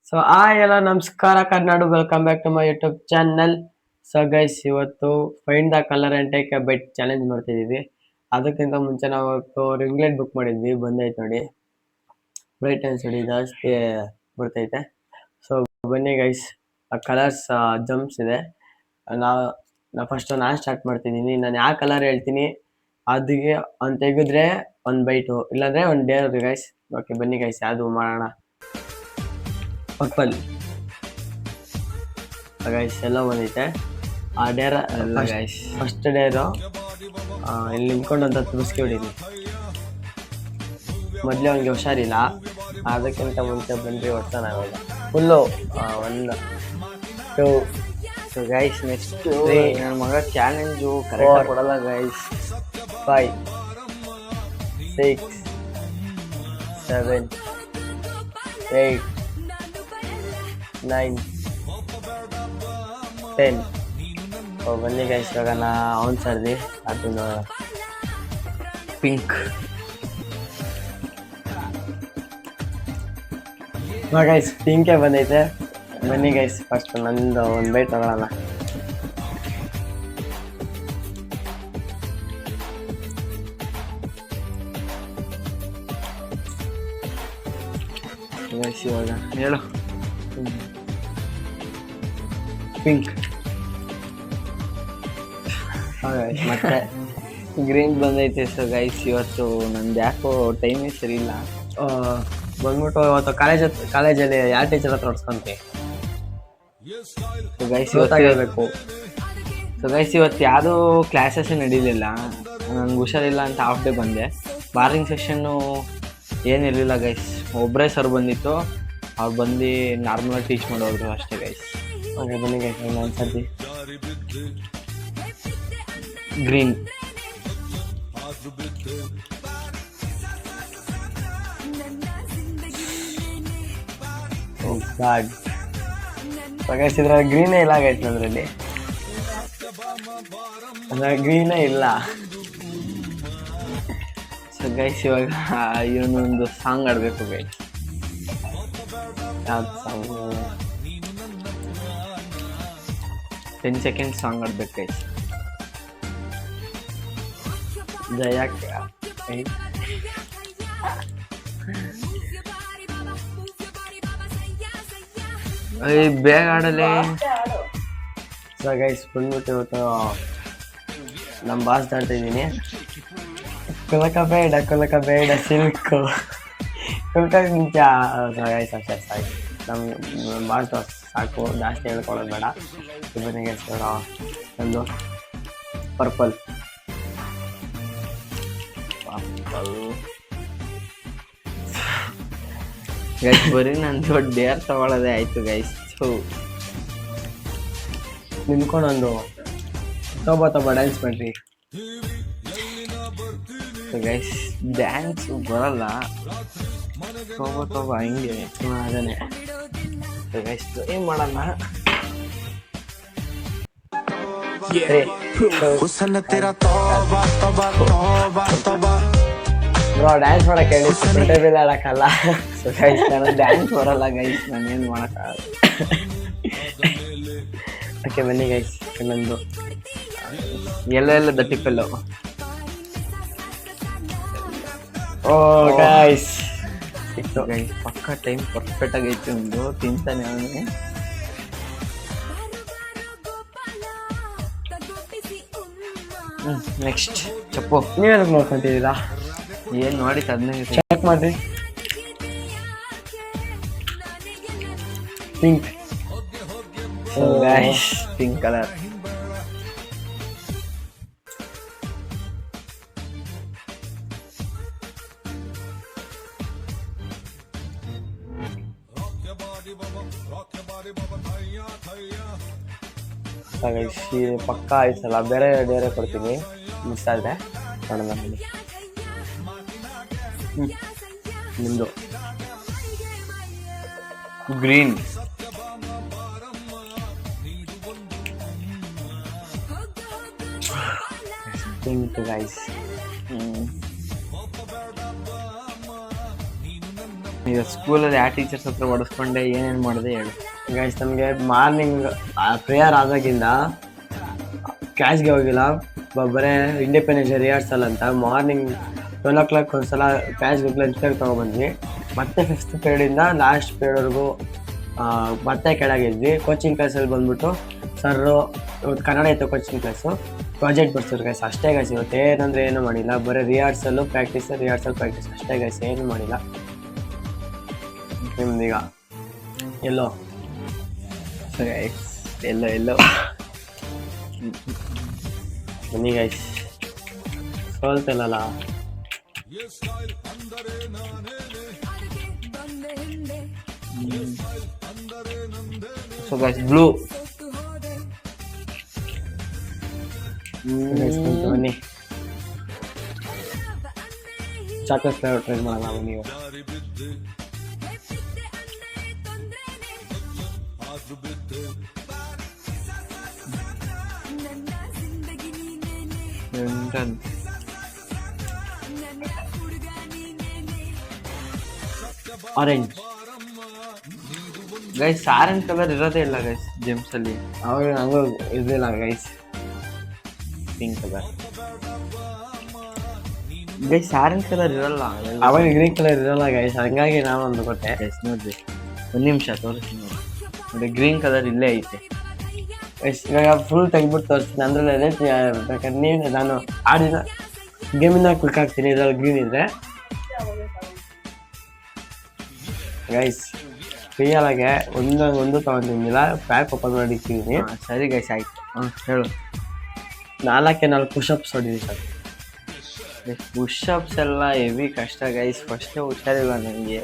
So ಎಲ್ಲ ನಮಸ್ಕಾರ ಕರ್ನಾಡು, welcome back to my YouTube channel. So guys, ಇವತ್ತು find the colour and take a bite challenge ಮಾಡ್ತಿದ್ದೀವಿ. ಅದಕ್ಕಿಂತ ಮುಂಚೆ ನಾವು ರಿಂಗ್ ಲೈಟ್ ಬುಕ್ ಮಾಡಿದ್ವಿ, ಬಂದೈತೆ ನೋಡಿ. ಬ್ರೈಟ್ನೆಸ್ ನೋಡಿ ಜಾಸ್ತಿ ಬರ್ತೈತೆ. ಸೊ ಬನ್ನಿ ಗೈಸ್, ಕಲರ್ಸ್ ಜಂಪ್ಸ್ ಇದೆ. ನಾ ಫಸ್ಟ್ ನಾನು ಸ್ಟಾರ್ಟ್ ಮಾಡ್ತಿದ್ದೀನಿ. ನಾನು ಯಾವ ಕಲರ್ ಹೇಳ್ತೀನಿ ಅದಕ್ಕೆ ಅವ್ನು ತೆಗೆದ್ರೆ ಒಂದು ಬೈಟು, ಇಲ್ಲಾಂದ್ರೆ ಒಂದು ಡೇರ್ ಗೈಸ್. ಓಕೆ ಬನ್ನಿ ಗೈಸ್, ಯಾವುದು ಮಾಡೋಣ. ಪರ್ಪಲ್ ಗೈಸ್ ಎಲ್ಲ ಬಂದೈತೆ. ಆ ಡೇರ ಎಲ್ಲ ಗೈಸ್, ಫಸ್ಟ್ ಡೇರು ಇಲ್ಲಿ ನಿಂತ್ಕೊಂಡಂತ ತುರ್ಸ್ಕಿ ಹೊಡೀನಿ. ಮೊದಲೇ ಅವನಿಗೆ ಹುಷಾರಿಲ್ಲ, ಅದಕ್ಕಿಂತ ಮುಂಚೆ ಬಂದು ಹೊಡ್ತ ನಾವೆಲ್ಲ ಫುಲ್ಲು 1 2. ಸೊ ಗೈಸ್, ನೆಕ್ಸ್ಟ್ ನನ್ನ ಮಗ ಚಾಲೆಂಜು ಕರೆಕ್ಟ್ ಕೊಡಲ್ಲ ಗೈಸ್. 5 6 7 8 9 10. ಬನ್ನಿ ಗೈಸ್, ಇವಾಗ ಅವ್ನು ಸರ್ದಿ ಅದನ್ನು ಪಿಂಕ್. ಗೈಸ್ ಪಿಂಕೇ ಬಂದೈತೆ. ಬನ್ನಿ ಗೈಸ್, ಫಸ್ಟ್ ನಂದು ಒಂದು ಬೈಟ್ ತಗೊಳ್ಳೋಣ. ಗೈಸ್ ಇವಾಗ ಹೇಳು. ಪಿಂಕ್. ಮತ್ತೆ ಗ್ರೀನ್ ಬಂದೈತೆ. ಸೊ ಗೈಸ್, ಇವತ್ತು ನಂದು ಯಾಕೋ ಟೈಮೇ ಸರಿ ಇಲ್ಲ. ಬಂದ್ಬಿಟ್ಟು ಇವತ್ತು ಕಾಲೇಜಲ್ಲಿ ಯಾವ ಟೀಚರ್ ಹತ್ರ ಹೊಡ್ಸ್ಕೊಂತೀವಿ. So guys ಗೊತ್ತಾಗಿರ್ಬೇಕು. ಇವತ್ತು ಯಾವುದೂ ಕ್ಲಾಸಸ್ಸೇ ನಡೀಲಿಲ್ಲ. ನನಗೆ ಹುಷಾರಿಲ್ಲ ಅಂತ ಹಾಫ್ ಡೇ ಬಂದೆ. ಮಾರ್ನಿಂಗ್ ಸೆಷನ್ನು ಏನಿರಲಿಲ್ಲ ಗೈಸ್. ಒಬ್ಬರೇ ಸರ್ ಬಂದಿತ್ತು, ಅವ್ರು ಬಂದು ನಾರ್ಮಲಾಗಿ ಟೀಚ್ ಮಾಡೋದ್ರು ಅಷ್ಟೇ ಗೈಸ್. ಓಕೆ ಬನ್ನಿ ಗೈಸ್, ಒಂದು ಸರ್ತಿ ಗ್ರೀನ್. ಗಾಡ್. ಗೈಸ್ ಇದ್ರಲ್ಲಿ ಗ್ರೀನೇ ಇಲ್ಲ ಗೈಸ್, ನನ್ನಲ್ಲಿ ಗ್ರೀನೇ ಇಲ್ಲ. ಸೊ ಗೈಸ್ ಇವಾಗ ಇವನೊಂದು ಸಾಂಗ್ ಆಡಬೇಕು ಗೈಸ್. ಯಾವ್ದು ಸಾಂಗ್? 10 ಸೆಕೆಂಡ್ ಸಾಂಗ್ ಆಡ್ಬೇಕು ಗೈಸ್. ಜಯಕ್ಕೆ ಬೇಗ ಆಡಲೆ. ಸೊ ಗೈಸ್ ಬಂದ್ಬಿಟ್ಟು ಇವತ್ತು ನಮ್ಮ ಬಾಸ್ ಆಡ್ತಾ ಇದ್ದೀನಿ. ಕುಲಕ ಬೇಡ ಸಿಲ್ಕು ಕುಲ್ಕ ನಿಂಚ. ಗೈಸ್ ಅಷ್ಟೇ ಸಾಕು, ನಮ್ಮ ಬಾಸ್ ಸಾಕು, ಜಾಸ್ತಿ ಹೇಳ್ಕೊಳ್ಳೋದು ಬೇಡ. ಇವನಿಗೆ ಒಂದು ಪರ್ಪಲ್. ಗೈಸ್ ಬರೀ ನಂದು ಡೇರ್ ತಗೊಳ್ಳೋದೇ ಆಯ್ತು ಗೈಸ್. ನಿಂತ್ಕೊಂಡೊಂದು ತೋಬ ಡ್ಯಾನ್ಸ್ ಮಾಡ್ರಿ. ಗೈಸ್ ಡ್ಯಾನ್ಸ್ ಬರಲ್ಲ, ತೋಬ ಹಿಂಗೆ ಅದನ್ನೇ. ಗೈಸ್ ಏನು ಮಾಡೋಣ. ಬ್ರೋ ಡ್ಯಾನ್ಸ್ ಮಾಡಕ್ಕೆ ಹೇಳಿ, ಆಡಕ್ಕಲ್ಲ. ಸೊ ಗೈಸ್ ನನಗೆ ಡ್ಯಾನ್ಸ್ ಬರಲ್ಲ ಗೈಸ್, ನಾನೇನು ಮಾಡೋಕ್ಕಾಗಲ್ಲ. ಓಕೆ ಬನ್ನಿ ಗೈಸ್, ಇನ್ನೊಂದು ಎಲ್ಲ ದಟ್ಟಿಪ್ಪೆಲ್ಲ. ಓ ಗೈಸ್ ಸಿಕ್ತು ಗೈಸ್, ಪಕ್ಕ ಟೈಮ್ ಪರ್ಫೆಕ್ಟ್ ಆಗೈತಿ. ಒಂದು ತಿಂತಾನೆ ಅವನಿಗೆ. ನೆಕ್ಸ್ಟ್ ಚಪ್ಪು. ನೀವೇನಕ್ಕೆ ನೋಡ್ಕೊಂತಿದ್ದೀರಾ? ಏನು ನೋಡಿ 15 ಚೆಕ್ ಮಾಡ್ರಿ. ಪಿಂಕ್. Guys pink colour. ಪಕ್ಕ ಆಯ್ತಲ್ಲ, ಬೇರೆ ಡೇರೆ ಕೊಡ್ತೀನಿ. ಮಿಸ್ ಆದರೆ ನೋಡೋಣ. ನಿಮ್ಮದು ಗ್ರೀನ್. Pink guys. ಈಗ ಸ್ಕೂಲಲ್ಲಿ ಯಾವ ಟೀಚರ್ಸ್ ಹತ್ರ ಹೊಡೆಸ್ಕೊಂಡೆ ಏನೇನು ಮಾಡಿದೆ ಹೇಳು. ಗೈಸ್ ನಮಗೆ ಮಾರ್ನಿಂಗ್ ಪ್ರೇಯರ್ ಆದಾಗಿಂದ ಕ್ಲಾಸ್ಗೆ ಹೋಗಿಲ್ಲ, ಬರೀ ಇಂಡಿಪೆಂಡೆನ್ಸ್ ರಿಹರ್ಸಲ್ ಅಂತ ಮಾರ್ನಿಂಗ್ 12 o'clock ಒಂದ್ಸಲ ಕ್ಲಾಸ್ಗೆ ಹೋಗಿ ಲಂಚ್ ಬ್ರೇಕ್ ತೊಗೊಬಂದ್ವಿ. ಮತ್ತೆ 5th ಪೀರಿಯಡಿಂದ ಲಾಸ್ಟ್ ಪೀರಿಯಡ್ವರೆಗೂ ಮತ್ತೆ ಕೆಳಗಿದ್ವಿ. ಕೋಚಿಂಗ್ ಕ್ಲಾಸಲ್ಲಿ ಬಂದ್ಬಿಟ್ಟು ಸರ್ರು ಇವತ್ತು ಕನ್ನಡ ಇತ್ತು ಕೋಚಿಂಗ್ ಕ್ಲಾಸು, ಪ್ರಾಜೆಕ್ಟ್ ಬರ್ಸಿದ್ರು ಗೈಸ್ ಅಷ್ಟೇ ಗೈಸ್. ಇವತ್ತು ಏನಂದರೆ ಏನೂ ಮಾಡಿಲ್ಲ, ಬರೀ ರಿಹರ್ಸಲ್ ಪ್ರಾಕ್ಟೀಸ್ ಅಷ್ಟೇ ಗೈಸ್, ಏನೂ ಮಾಡಿಲ್ಲ. ನಿಮ್ದೀಗ ಎಲ್ಲೋ ಎಲ್ಲೋ ಬನ್ನಿ ಗೈಸ್, ಸೋಲ್ತಿಲ್ಲಲ್ಲ. ಸೊ ಗೈಸ್ ಬ್ಲೂ ಬನ್ನಿ, ಚಾಕ್ಲೇಟ್ ಫ್ಲೇವರ್ ಟ್ರೈ ಮಾಡೋಣ ನೀವು. ಆರೆಂಜ್ ಗೈಸ್ ಆರೆಂಜ್ ಕಲರ್ ಇರೋದೇ ಇಲ್ಲ ಗೈಸ್ ಜೇಮ್ಸ್ ಅಲ್ಲಿ. ಅವಾಗ ನಂಗೂ ಇದಿಲ್ಲ guys, pink colour guys orange colour ಇರಲ್ಲ. ಅವಾಗ ಗ್ರೀನ್ ಕಲರ್ ಇರಲ್ಲ ಗೈಸ್, ಹಂಗಾಗಿ ನಾನು ಒಂದು ಕೊಟ್ಟೆ ಗೈಸ್. ನೋಡ್ರಿ ಒಂದು ನಿಮಿಷ ತೋರಿಸ್ತೀನಿ ನೋಡಿ, ಗ್ರೀನ್ ಕಲರ್ ಇಲ್ಲೇ ಐತೆ ಗೈಸ್. ಇವಾಗ ಫುಲ್ ತೆಗ್ಬಿಟ್ಟು ತೋರಿಸ್ತೀನಿ, ಅಂದ್ರಲ್ಲಿ ಬೇಕಾದ್ರೆ ನೀವು ನಾನು ಆಡಿದ ಗೇಮಿಂದ ಕ್ಲಿಕ್ ಆಗ್ತೀನಿ ಇದ್ರಲ್ಲಿ ಗ್ರೀನ್ ಇದ್ರೆ ಗೈಸ್. ರಿಯಲಾಗೆ ಒಂದು ತೊಗೊಂಡಿದ್ದಿಲ್ಲ, ಪ್ಯಾಕ್ ಓಪನ್ ಮಾಡಿಟ್ಟಿದ್ದೀನಿ. ಸರಿ ಗೈಸ್ ಆಯ್ತು. ಹೇಳು. 4 ಪುಷಪ್ಸ್ ಹೊಡಿದೀನಿ ಸರ್. ಪುಷಪ್ಸ್ ಎಲ್ಲ ಹೆವಿ ಕಷ್ಟ ಗೈಸ್, ಫಸ್ಟೇ ಹುಷಾರಿಲ್ಲ ನನಗೆ.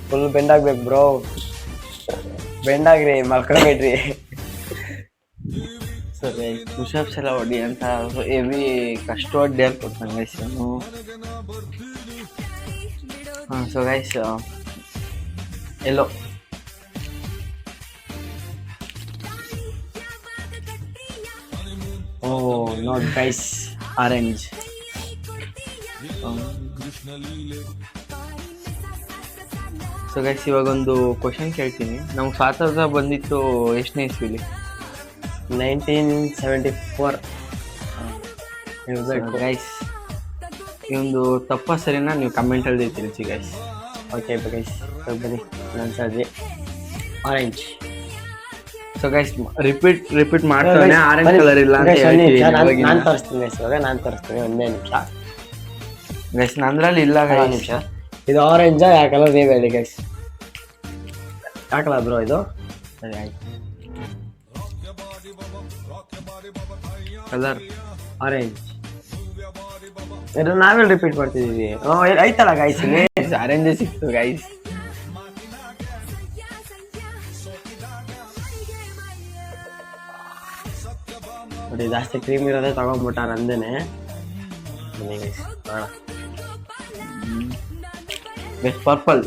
ಫುಲ್ ಬೆಂಡ್ ಆಗ್ಬೇಕು ಬ್ರೋ, ಬೆಂಡ್ ಆಗ್ರಿ, ಮಲ್ಕೊಂಡ್ಬಿಡ್ರಿ. ಸರಿ ಪುಷಪ್ಸ್ ಎಲ್ಲ ಹೊಡಿ ಅಂತ ಹೆವಿ ಕಷ್ಟವಾದ ಡೇರ್ ಕೊಡ್ತಾನೆ ಗೈಸ್ ಅವನು. ಹಾಂ ಸೊ ಗೈಸ್ ಎಲ್ಲೋ ನೋಡ್ ಗೈಸ್ ಆರೆಂಜ್. ಸೊ ಗೈಸ್ ಇವಾಗ ಒಂದು ಕ್ವಶನ್ ಕೇಳ್ತೀನಿ. ನಮ್ಗೆ ಸ್ವಾತಂತ್ರ್ಯ ಬಂದಿತ್ತು ಎಷ್ಟನೇ ಇಸ್ವಿಲಿ? 1974 ಗೈಸ್. ಈ ಒಂದು ತಪ್ಪ ಸರಿನಾ ನೀವು ಕಮೆಂಟಲ್ಲಿ ತಿಳಿಸಿ ಗೈಸ್. ಓಕೆ ಗೈಸ್ ಬನ್ನಿ, ನಾನು Sarji orange. So guys repeat ಮಾಡ್ತಾನೆ, ಆರೆಂಜ್ ಕಲರ್ ಇಲ್ಲ ಅಂತ ನಾನು ತೋರಿಸ್ತೀನಿ ಗೈಸ್. ಇವಾಗ ನಾನು ತೋರಿಸ್ತೀನಿ, ಒಂದೇ ನಿಮಿಷ ಗೈಸ್. ನಂದ್ರಲ್ಲಿ ಇಲ್ಲ ನಿಮಿಷ. ಇದು ಆರೆಂಜಾ ಯಾವ ಕಲರ್ ನೀವು ಹೇಳಿ ಗೈಸ್, ಯಾವ ಕಲರ್ ಬ್ರೋ ಇದು? ಸರಿ ಆಯ್ತು, ಕಲರ್ ಆರೆಂಜ್. ಇದು ನಾವೆಲ್ಲ ರಿಪೀಟ್ ಮಾಡ್ತಿದ್ದೀವಿ. ಐತಲ್ಲ ಗೈಸ್, ಆರೆಂಜ್ ಸಿಕ್ತು ಗೈಸ್. ನೋಡಿ ಜಾಸ್ತಿ ಕ್ರೀಮ್ ಇರೋದೇ ತಗೊಂಡ್ಬಿಟ್ಟಾರ ಅಂದೇನೆ. Purple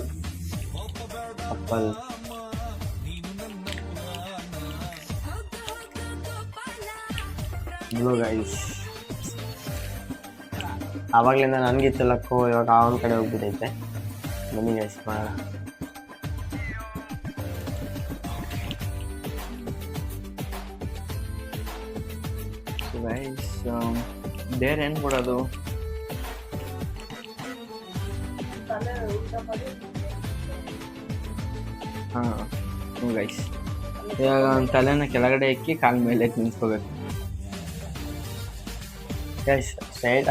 blue guys. ಆವಾಗಲಿಂದ ನನಗಿತ್ತು ಲಕ್ಕು, ಇವಾಗ ಅವನ ಕಡೆ ಹೋಗ್ಬಿಟ್ಟೈತೆ. ಬನ್ನಿ ಗೈಸ್ ಮಾಡೋಣ. ಗೈಸ್ ಡೇರ್ ಏನು ಕೊಡೋದು? ಹಾಂ ಗೈಸ್, ಇವಾಗ ಒಂದು ತಲೆನ ಕೆಳಗಡೆ ಇಕ್ಕಿ ಕಾಲ ಮೇಲೆ ನಿಂತ್ಕೋಬೇಕು ಗೈಸ್. ಸ್ಟ್ರೈಟ್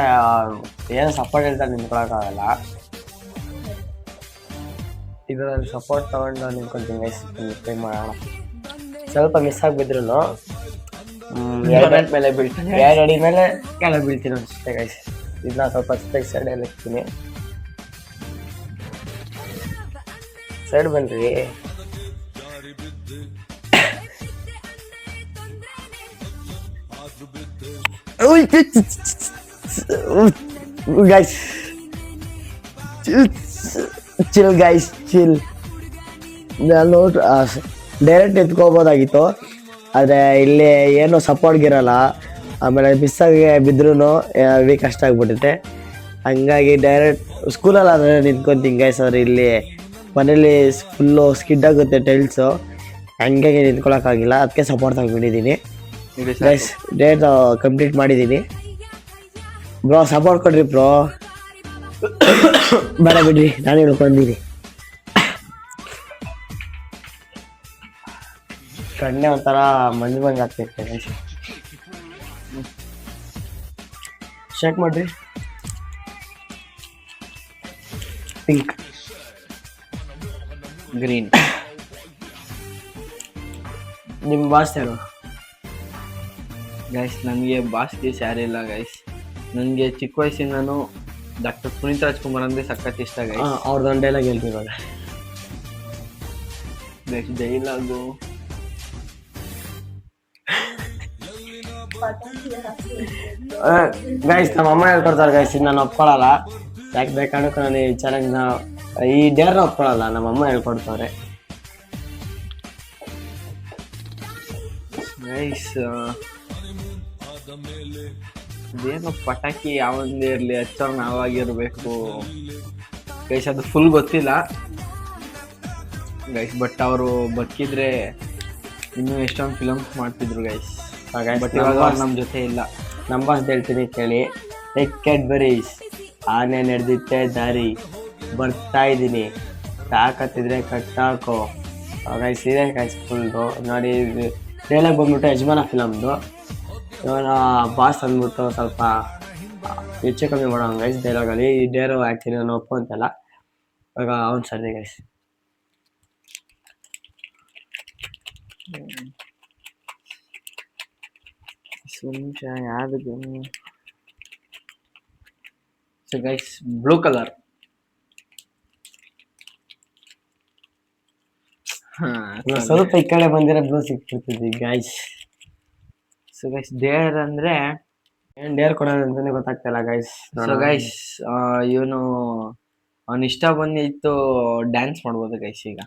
ಏನು ಸಪೋರ್ಟ್ ಹೇಳ್ತಾರೆ ನಿಂತ್ಕೊಳಕ್ಕಾಗಲ್ಲ, ಇದರಲ್ಲಿ ಸಪೋರ್ಟ್ ತೊಗೊಂಡು ನಿಂತ್ಕೊಳ್ತೀನಿ ಗೈಸ್. ಟ್ರೈ ಮಾಡೋಣ. ಸ್ವಲ್ಪ ಮಿಸ್ ಆಗಿಬಿದ್ರು 2 ಮೇಲೆ ಬೀಳ್ತೀನಿ, 2 ಅಡಿ ಮೇಲೆ ಕೆಳಗೆ ಬೀಳ್ತೀನಿ ಅಷ್ಟೇ ಗೈಸ್. ಇದನ್ನ ಸ್ವಲ್ಪ ಸ್ಪೆಕ್ ಸೈಡಲ್ಲಿ ಇರ್ತೀನಿ. ಸೈಡ್ ಬನ್ರಿ. Guys chill guys, chill. ನಾನು ಡೈರೆಕ್ಟ್ ಎತ್ಕೋಬೋದಾಗಿತ್ತು, ಆದರೆ ಇಲ್ಲಿ ಏನು ಸಪೋರ್ಟ್ಗಿರಲ್ಲ. ಆಮೇಲೆ ಮಿಸ್ಸಾಗಿ ಬಿದ್ರೂ ಹೆವಿ ಕಷ್ಟ ಆಗ್ಬಿಟ್ಟೈತೆ. ಹಂಗಾಗಿ ಡೈರೆಕ್ಟ್ ಸ್ಕೂಲಲ್ಲಿ ಆದರೆ ನಿಂತ್ಕೊಂತೀನಿ ಗೈಸ್. ಆದರೆ ಇಲ್ಲಿ ಮನೇಲಿ ಫುಲ್ಲು ಸ್ಕಿಡ್ ಆಗುತ್ತೆ ಟೈಲ್ಸು, ಹಂಗಾಗಿ ನಿಂತ್ಕೊಳ್ಳೋಕ್ಕಾಗಿಲ್ಲ. ಅದಕ್ಕೆ ಸಪೋರ್ಟ್ ತಗೊಂಡಿದ್ದೀನಿ ಗೈಸ್. ಡೇಟ್ ಕಂಪ್ಲೀಟ್ ಮಾಡಿದ್ದೀನಿ ಬ್ರೋ. ಸಪೋರ್ಟ್ ಕೊಡ್ರಿ ಬ್ರೋ. ಬೇಡ ಬಿಡ್ರಿ, ನಾನು ಹೇಳ್ಕೊಂಡಿದ್ದೀನಿ. ಕಣ್ಣೆ ಒಂಥರ ಮಂಜು ಮಂಜು ಆಗ್ತೈತೆ ಗೈಸ್. ಚೆಕ್ ಮಾಡ್ರಿ. Pink, green. ನಿಮ್ಮ ಬಾಸ್ ಯಾರು ಗೈಸ್ ನನಗೆ ಬಾಸ್ ಗೀಸ್ ಯಾರಿಲ್ಲ ಗೈಸ್. ನನಗೆ ಚಿಕ್ಕ ವಯಸ್ಸಿಂದನೂ ಡಾಕ್ಟರ್ ಪುನೀತ್ ರಾಜ್ಕುಮಾರ್ ಅಂದರೆ ಸಖತ್ ಇಷ್ಟ ಗೈಸ್. ಅವ್ರದ್ದೊಂದು ಡೈಲಾಗ್ ಹೇಳ್ತೀವಿ ಇವಾಗ. ನೆಕ್ಸ್ಟ್ ಡೈಲಾಗು ಗೈಸ್ ನಮ್ಮ ಅಮ್ಮ ಹೇಳ್ಕೊಡ್ತಾರೆ ಗೈಸ್. ಇದು ನಾನು ಒಪ್ಕೊಳ್ಳಲ್ಲ. ಯಾಕೆ ಬೇಕಾದಕ್ಕೂ ನಾನು ಈ ಚಾಲೆಂಜ್ನ ಈ ಡೇರ್ನ ಒಪ್ಕೊಳ್ಳಲ್ಲ. ನಮ್ಮ ಅಮ್ಮ ಹೇಳ್ಕೊಡ್ತಾರೆ ಗೈಸ್. ಇದೇನು ಪಟಾಕಿ ಯಾವಂದೇ ಇರಲಿ ಹಚ್ಚೋರು ನಾವಾಗಿರ್ಬೇಕು ಗೈಸ್. ಅದು ಫುಲ್ ಗೊತ್ತಿಲ್ಲ ಗೈಸ್, ಬಟ್ ಅವರು ಬದುಕಿದ್ರೆ ಇನ್ನೂ ಎಷ್ಟೊಂದು ಫಿಲಮ್ಸ್ ಮಾಡ್ತಿದ್ರು ಗೈಸ್. ಬಟ್ ಇವಾಗ ನಮ್ಮ ಜೊತೆ ಇಲ್ಲ. ನಮ್ಮ ಬಾಸ್ ಹೇಳ್ತೀನಿ ಕೇಳಿ. Cadbury's ಆನೆ ನಡೆದಿತ್ತೆ ದಾರಿ, ಬರ್ತಾ ಇದ್ದೀನಿ, ತಾಕತ್ತಿದ್ರೆ ಕಟ್ಟಾಕೋ. ಗೈಸ್ ಇದೆ ಗೈಸ್ ಫುಲ್ಲು ನೋಡಿ. ಡೈಲಾಗ್ ಬಂದ್ಬಿಟ್ಟು ಯಜಮಾನ ಫಿಲಮ್ದು. ಇವಾಗ ಬಾಸ್ ಅಂದ್ಬಿಟ್ಟು ಸ್ವಲ್ಪ ಹೆಚ್ಚು ಕಮ್ಮಿ ಮಾಡೋಣ ಗೈಸ್ ಡೈಲಾಗಲ್ಲಿ. ಈ ಡೇರು ಆ್ಯಕ್ಚುಲಿ ನಾನು ಒಪ್ಪಂತಲ್ಲ. ಇವಾಗ ಅವ್ನು ಸರಿ ಗೈಸ್. ಸುಂಚ ಯಾವ್ದು? So guys blue colour. ಸ್ವಲ್ಪ ಈ ಕಡೆ ಬಂದಿರೋ ಬ್ಲೂ ಸಿಕ್ಬಿಡ್ತಿದ್ವಿ ಗೈಸ್. ಸೊ ಗೈಸ್ ಡೇರ್ ಅಂದ್ರೆ ಏನ್ ಡೇರ್ ಕೊಡೋದು ಅಂತಾನೆ ಗೊತ್ತಾಗ್ತಿಲ್ಲ ಗೈಸ್. ಸೊ ಗೈಸ್ ಇವನು ಅವನ ಇಷ್ಟ ಬಂದಿತ್ತು ಡ್ಯಾನ್ಸ್ ಮಾಡ್ಬೋದು ಗೈಸ್. ಈಗ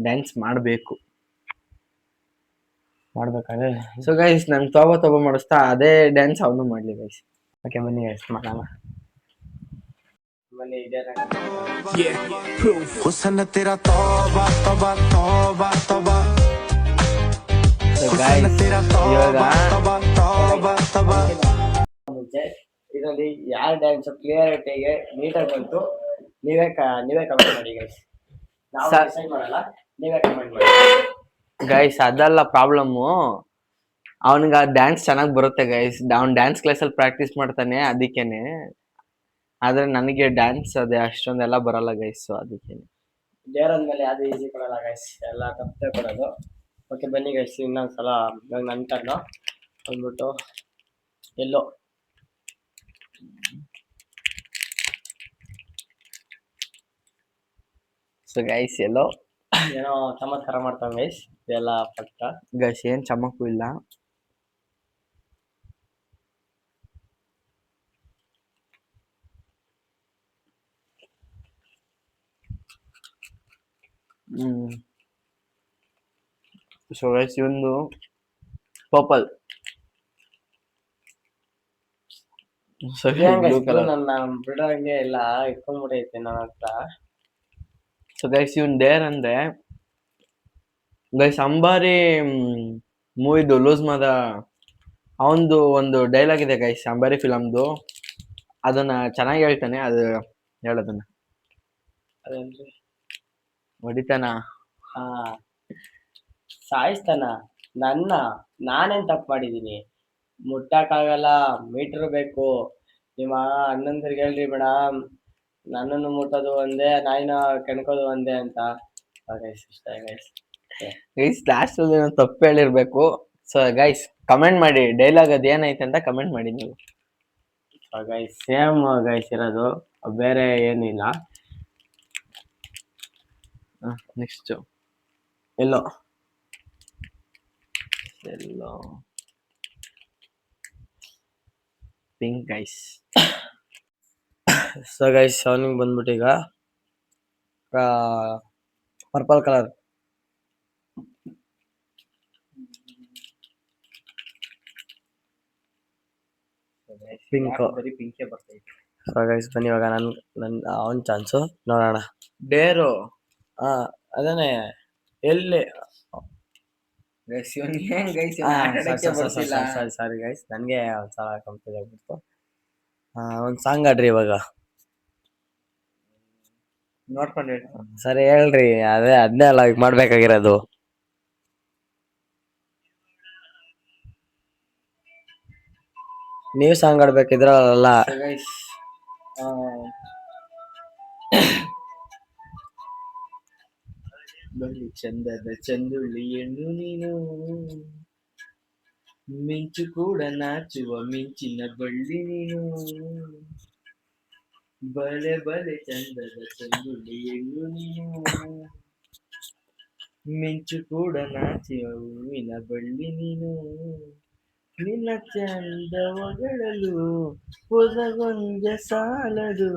ಡ್ಯಾನ್ಸ್ ಮಾಡಬೇಕು ಮಾಡ್ಬೇಕಾದ್ರೆ. ಸೊ ಗೈಸ್ ನಂಗೆ ತೋಬ ಮಾಡಿಸ್ತಾ ಅದೇ ಡ್ಯಾನ್ಸ್ ಅವನು ಮಾಡ್ಲಿ ಗೈಸ್. ಓಕೆ ಬನ್ನಿ ಗೈಸ್ ಮಾಡೋಣ. ಬನ್ನಿ हुस्न तेरा तौबा तौबा तौबा तौबा ಸೊ ಗೈಸ್ ಇವಾಗ तौबा तौबा तौबा. ಮುಂಚೆ ಇದರಲ್ಲಿ ಯಾರ ಡ್ಯಾನ್ಸ್ ಕ್ಲಿಯರಿಟಿಗೆ ನೀಟಾಗಿ ಬಂತು ನೀವೇ ಕಮೆಂಟ್ ಮಾಡಿ ಗೈಸ್. ನಾವು ಡಿಸೈಡ್ ಮಾಡಲ್ಲ, ನೀವೇ ಕಮೆಂಟ್ ಮಾಡಿ ಗೈಸ್. ಅದಲ್ಲ ಪ್ರಾಬ್ಲಮ್ಮು, ಅವನಿಗೆ ಆ ಡ್ಯಾನ್ಸ್ ಚೆನ್ನಾಗಿ ಬರುತ್ತೆ ಗೈಸ್. ಅವ್ನು ಡ್ಯಾನ್ಸ್ ಕ್ಲಾಸಲ್ಲಿ ಪ್ರಾಕ್ಟೀಸ್ ಮಾಡ್ತಾನೆ ಅದಕ್ಕೇನೆ. ಆದ್ರೆ ನನಗೆ ಡ್ಯಾನ್ಸ್ ಅದೇ ಅಷ್ಟೊಂದೆಲ್ಲ ಬರಲ್ಲ ಗೈಸ್. ಸೊ ಅದಕ್ಕೇನೆ ಡೇರ್ ಅಂದ್ಮೇಲೆ ಯಾವುದು ಈಸಿ ಕೊಡಲ್ಲ ಗೈಸ್, ಎಲ್ಲ ತಪ್ಪೇ ಕೊಡೋದು. ಓಕೆ ಬನ್ನಿ ಗೈಸ್ ಇನ್ನೊಂದ್ಸಲ ನನ್ನ ಕಣ್ಣು ಅಂದ್ಬಿಟ್ಟು ಎಲ್ಲೋ ಸೊ ಗೈಸ್ ಎಲ್ಲೋ ಏನೋ ಚಮತ್ಕಾರ ಮಾಡ್ತಾವೆ ಗೈಸ್. ಇದೆಲ್ಲ ಪಕ್ಕ ಗೈಸ್ ಏನ್ ಚಮಕು ಇಲ್ಲ. ಸೊ ಗೈಸ್ ಇವೊಂದು ಪರ್ಪಲ್. Blue colour. ನನ್ನ ಬಿಡೋಂಗೆ ಎಲ್ಲ ಇಟ್ಕೊಂಡ್ಬಿಟ್ಟೈತೆ ನನ್ನ ಹತ್ರ. ಸೊ ಗೈಸ್ ಇವನ್ ಡೇರ್ ಅಂದ್ರೆ ಗೈಸ್ ಅಂಬಾರಿ ಮೂವಿದು ಲೂಸ್ ಮಾದ ಅವಂದು ಒಂದು ಡೈಲಾಗ್ ಇದೆ ಗೈಸ್ ಅಂಬಾರಿ ಫಿಲಮ್ದು. ಅದನ್ನ ಚೆನ್ನಾಗಿ ಹೇಳ್ತಾನೆ. ಅದು ಹೇಳೋದನ್ನ ಅದೇನ್ರಿ ಹೊಡಿತಾನ. ಹಾ ಸಾಯಿಸ್ತಾನ ನಾನೇನ್ ತಪ್ಪು ಮಾಡಿದೀನಿ? ಮುಟ್ಟಕ್ಕಾಗಲ್ಲ, ಮೀಟ್ರ್ ಬೇಕು. ನಿಮ್ಮ ಅಣ್ಣಂದ್ರಿಗೆ ಹೇಳ್ರಿ ಮೇಡಮ್, ನನ್ನನ್ನು ಮುಟ್ಟೋದು ಒಂದೇ, ನಾಯಿನ ಕೆಣ್ಕೋದು ಒಂದೇ ಅಂತ. ಗೈಸ್ ಇಷ್ಟ ಗೈಸ್. ಗೈಸ್ ಲಾಸ್ಟ್ ಅಲ್ಲಿ ತಪ್ಪು ಹೇಳಿರ್ಬೇಕು. ಸೊ ಗೈಸ್ ಕಮೆಂಟ್ ಮಾಡಿ ಡೈಲಾಗ್ ಅದ್ ಏನೈತೆ ಅಂತ ಕಮೆಂಟ್ ಮಾಡಿ ನೀವು. ಗೈಸ್ ಸೇಮ್ ಗೈಸ್ ಇರೋದು, ಬೇರೆ ಏನಿಲ್ಲ. Next yellow pink guys. So guys ಅವನಿಗೆ ಬಂದ್ಬಿಟ್ಟು ಈಗ ಪರ್ಪಲ್ ಕಲರ್. Pink. ಬರೀ ಪಿಂಕೇ ಬರ್ತೈತೆ. ಸೊ ಗೈಸ್ ಬನ್ನಿ ಇವಾಗ ನನ್ನ ಅವನ ಚಾನ್ಸು ನೋಡೋಣ. ಡೇರು ಹಾ ಅದೇನೆ ಎಲ್ಲಿ ಗೈಸ್ ಇವನ್ ಏನ್ ಗೈಸ್ ಬರ್ತಿಲ್ಲ. ಸಾರಿ ಗೈಸ್ ನನಗೆ ಒಂದ್ಸಲ ಕಂಪ್ಲೀಟ್ ಆಗ್ಬಿಡ್ತು. ಒಂದು ಸಾಂಗ್ ಆಡ್ರಿ ಇವಾಗ. ನೋಡ್ಕೊಂಡು ಹೇಳಿ. ಸರಿ ಹೇಳ್ರಿ, ಅದನ್ನೇ ಅಲ್ಲ ಈಗ ಮಾಡ್ಬೇಕಾಗಿರೋದು. ನೀವು ಸಾಂಗ್ ಆಡ್ಬೇಕಿದ್ರಲ್ಲ. ಗೈಸ್ ಬಳ್ಳಿ ಚಂದದ ಚಂದುಳ್ಳಿ ಹೆಣ್ಣು ನೀನು, ಮಿಂಚು ಕೂಡ ನಾಚುವ ಮಿಂಚಿನ ಬಳ್ಳಿ ನೀನು, ಬಲೆ ಬಲೆ ಚಂದದ ಚಂದುಳ್ಳಿ ಹೆಣ್ಣು ನೀನು, ಮಿಂಚು ಕೂಡ ನಾಚುವ ಹೂವಿನ ಬಳ್ಳಿ ನೀನು, ನಿನ್ನ ಚಂದ ಹೊಗಳಲು ಹೊಸಗೊಂಜ ಸಾಲದು,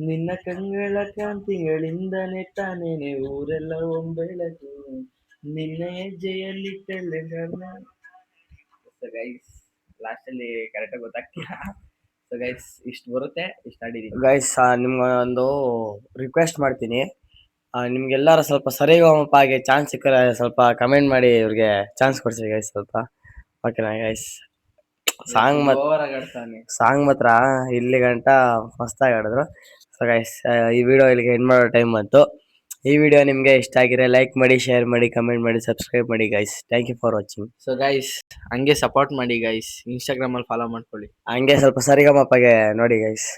ನಿನ್ನ ಕಂಗಳ ಕಾಂತಿಗಳಿಂದನೇ ತಾನೇನೆ ಊರೆಲ್ಲ ಒಂಬೆಳಕು, ನಿನ್ನ ಹೆಜ್ಜೆಯಲ್ಲಿಟ್ಟಲೆ ಗೈಸ್ ಲಾಸ್ಟ್ ಅಲ್ಲಿ ಕರೆಕ್ಟಾಗಿ ಗೊತ್ತಾಗ್ತಿಲ್ಲ. ಸೊ ಗೈಸ್ ಇಷ್ಟು ಬರುತ್ತೆ, ಇಷ್ಟು ಆಡಿದೀನಿ. ಗೈಸ್ ನಿಮ್ಗೆ ಒಂದು ರಿಕ್ವೆಸ್ಟ್ ಮಾಡ್ತೀನಿ. ನಿಮ್ಗೆಲ್ಲಾರು ಸ್ವಲ್ಪ ಸರಿಗಮಪಗೆ ಚಾನ್ಸ್ ಸಿಕ್ಕರೆ ಸ್ವಲ್ಪ ಕಮೆಂಟ್ ಮಾಡಿ ಇವ್ರಿಗೆ ಚಾನ್ಸ್ ಕೊಡ್ಸಿ ಗೈಸ್ ಸ್ವಲ್ಪ. ಓಕೆನಾ ಗೈಸ್? ಸಾಂಗ್ ಮಾತ್ರ ಇಲ್ಲಿ ಗಂಟ ಮಸ್ತಾಗಿ ಆಡಿದ್ರು. ಸೊ ಗೈಸ್ ಈ ವಿಡಿಯೋ ಇಲ್ಲಿಗೆ ಎಂಡ್ ಮಾಡೋ ಟೈಮ್ ಬಂತು. ಈ ವಿಡಿಯೋ ನಿಮಗೆ ಇಷ್ಟ ಆಗಿದ್ರೆ ಲೈಕ್ ಮಾಡಿ, ಶೇರ್ ಮಾಡಿ, ಕಮೆಂಟ್ ಮಾಡಿ, ಸಬ್ಸ್ಕ್ರೈಬ್ ಮಾಡಿ guys. Thank you for watching. So guys ಹಂಗೆ ಸಪೋರ್ಟ್ ಮಾಡಿ ಗೈಸ್. ಇನ್ಸ್ಟಾಗ್ರಾಮ್ ಅಲ್ಲಿ ಫಾಲೋ ಮಾಡ್ಕೊಳ್ಳಿ. ಹಂಗೆ ಸ್ವಲ್ಪ ಸರಿಗಮಪಗೆ ನೋಡಿ ಗೈಸ್.